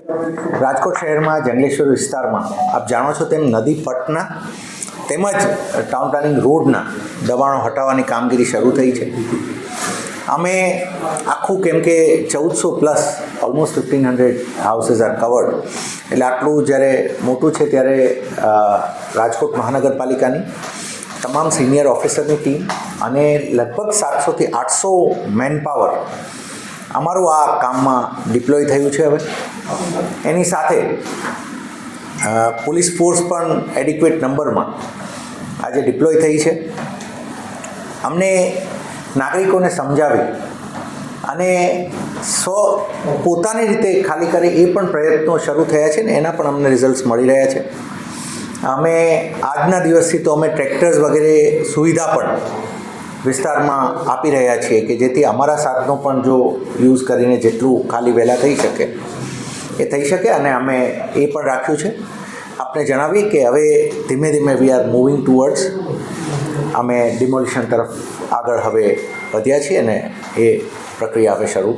રાજકોટ શહેરમાં જંગલેશ્વર વિસ્તારમાં આપ જાણો છો તેમ નદી પટના તેમજ ટાઉન પ્લાનિંગ રોડના દબાણો હટાવવાની કામગીરી શરૂ થઈ છે. અમે આખું કેમ કે 1400+ ઓલમોસ્ટ 1500 હાઉસીસ આર કવર્ડ, એટલે આટલું જ્યારે મોટું છે ત્યારે રાજકોટ મહાનગરપાલિકાની તમામ સિનિયર ઓફિસરની ટીમ અને લગભગ 700થી 800 મેનપાવર અમારું આ કામમાં ડિપ્લોય થયું છે. હવે એની સાથે પોલીસ ફોર્સ પણ એડિક્વેટ નંબરમાં આજે ડિપ્લોય થઈ છે. અમને નાગરિકોને સમજાવી અને પોતાની રીતે ખાલી કરે એ પણ પ્રયત્નો શરૂ થયા છે ને એના પણ અમને રિઝલ્ટ્સ મળી રહ્યા છે. અમે આજના દિવસથી તો અમે ટ્રેક્ટર્સ વગેરે સુવિધા પણ વિસ્તારમાં આપી રહ્યા છીએ કે જેથી અમારા સાધનો પણ જો યુઝ કરીને જેટલું ખાલી વહેલા થઈ શકે એ થઈ શકે. અને અમે એ પણ રાખ્યું છે. આપને જણાવીએ કે હવે ધીમે ધીમે વી આર મૂવિંગ ટુવર્ડ્સ અમે ડિમોલિશન તરફ આગળ હવે વધ્યા છીએ અને એ પ્રક્રિયા હવે શરૂ